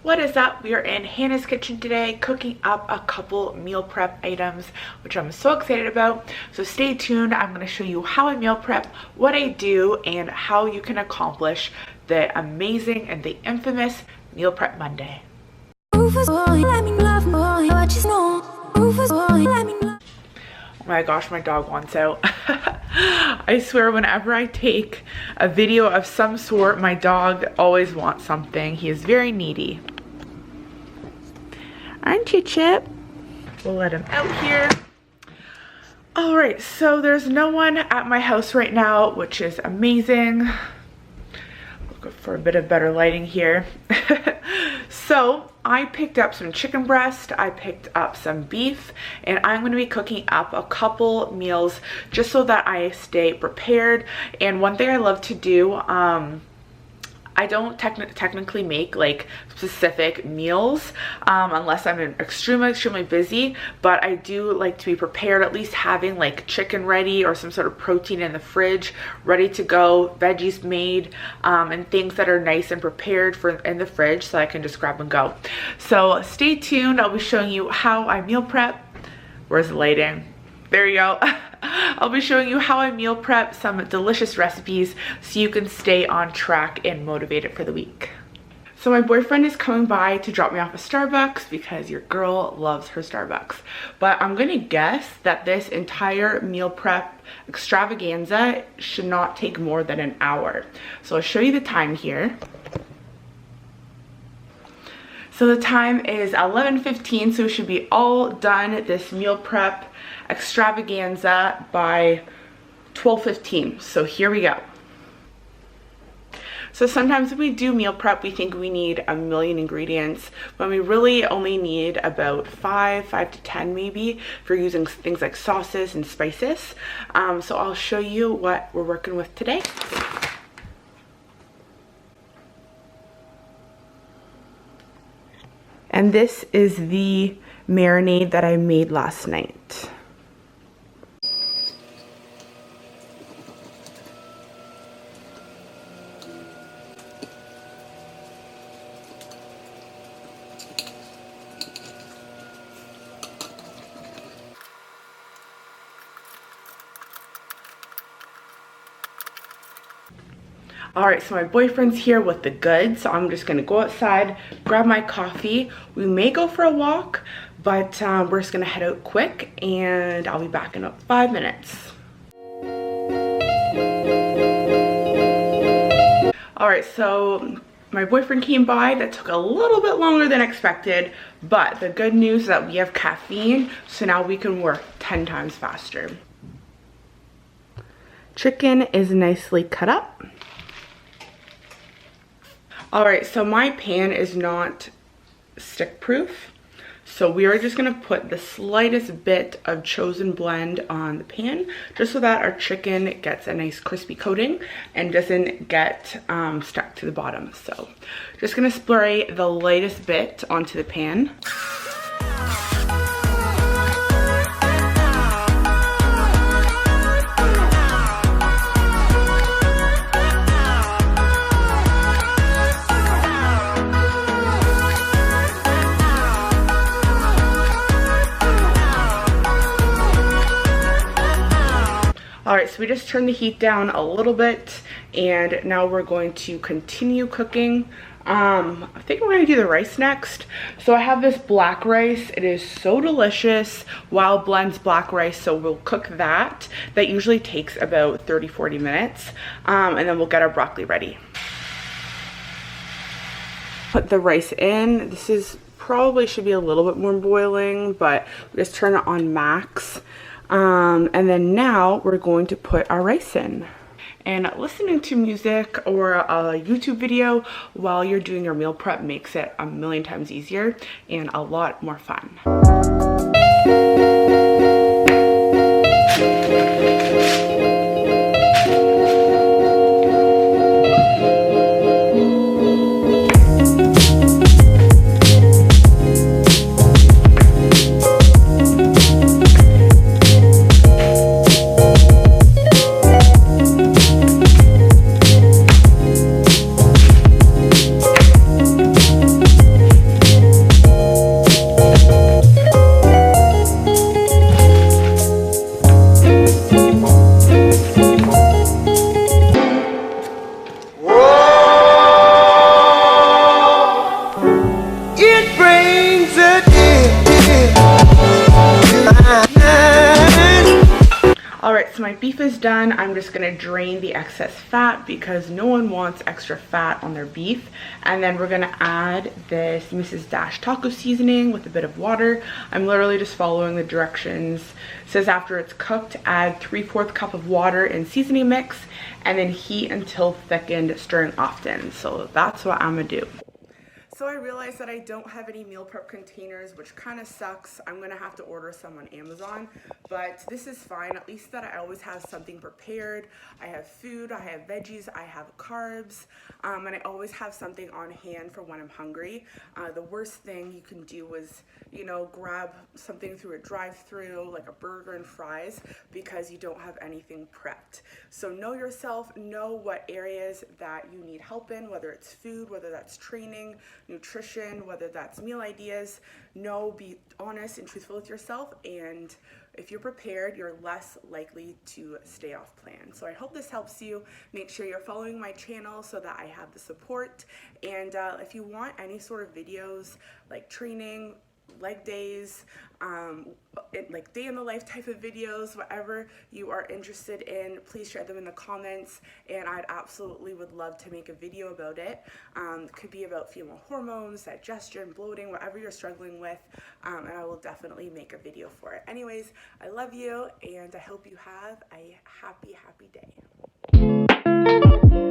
What is up? We are in Hannah's kitchen today cooking up a couple meal prep items, which I'm so excited about. So stay tuned. I'm going to show you how I meal prep, what I do, and how you can accomplish the amazing and the infamous Meal Prep Monday. Oh my gosh, my dog wants out. I swear whenever I take a video of some sort, my dog always wants something. He is very needy. Aren't you, Chip? We'll let him out here. All right, so there's no one at my house right now, which is amazing. Look for a bit of better lighting here. So I picked up some chicken breast, I picked up some beef, and I'm going to be cooking up a couple meals just so that I stay prepared. And one thing I love to do, I don't technically make like specific meals unless I'm extremely busy, but I do like to be prepared, at least having like chicken ready or some sort of protein in the fridge ready to go, veggies made, and things that are nice and prepared for in the fridge so I can just grab and go. So stay tuned. I'll be showing you how I meal prep. Where's the lighting? There you go. I'll be showing you how I meal prep some delicious recipes so you can stay on track and motivated for the week. So my boyfriend is coming by to drop me off at Starbucks because your girl loves her Starbucks. But I'm gonna guess that this entire meal prep extravaganza should not take more than an hour. So I'll show you the time here. So the time is 11:15, so we should be all done this meal prep extravaganza by 12:15. So here we go. So sometimes when we do meal prep, we think we need a million ingredients when we really only need about 5 to 10 maybe, for using things like sauces and spices. So I'll show you what we're working with today. And this is the marinade that I made last night. All right, so my boyfriend's here with the goods, so I'm just gonna go outside, grab my coffee. We may go for a walk, but we're just gonna head out quick and I'll be back in about 5 minutes. All right, so my boyfriend came by. That took a little bit longer than expected, but the good news is that we have caffeine, so now we can work 10 times faster. Chicken is nicely cut up. All right, so my pan is not stick proof, so we are just gonna put the slightest bit of chosen blend on the pan just so that our chicken gets a nice crispy coating and doesn't get stuck to the bottom. So just gonna spray the lightest bit onto the pan. All right, so we just turned the heat down a little bit and now we're going to continue cooking. I think we're gonna do the rice next. So I have this black rice. It is so delicious, Wild Blends black rice, so we'll cook that. That usually takes about 30-40 minutes, and then we'll get our broccoli ready. Put the rice in. This is probably should be a little bit more boiling, but we just turn it on max. And then now we're going to put our rice in. And listening to music or a YouTube video while you're doing your meal prep makes it a million times easier and a lot more fun. so my beef is done. I'm just gonna drain the excess fat because no one wants extra fat on their beef. And then we're gonna add this Mrs. Dash taco seasoning with a bit of water. I'm literally just following the directions. It says after it's cooked, add 3/4 cup of water in seasoning mix and then heat until thickened, stirring often. So that's what I'm gonna do. So I realized that I don't have any meal prep containers, which kind of sucks. I'm gonna have to order some on Amazon, but this is fine. At least that I always have something prepared. I have food, I have veggies, I have carbs, and I always have something on hand for when I'm hungry. The worst thing you can do is, you know, grab something through a drive-through, like a burger and fries, because you don't have anything prepped. So know yourself, know what areas that you need help in, whether it's food, whether that's training, nutrition, whether that's meal ideas. Be honest and truthful with yourself, and if you're prepared, you're less likely to stay off plan. So I hope this helps you. Make sure you're following my channel so that I have the support, and if you want any sort of videos like training, leg days, like day in the life type of videos, whatever you are interested in, please share them in the comments, and I'd absolutely would love to make a video about it. It could be about female hormones, digestion, bloating, whatever you're struggling with, and I will definitely make a video for it. Anyways, I love you, and I hope you have a happy day.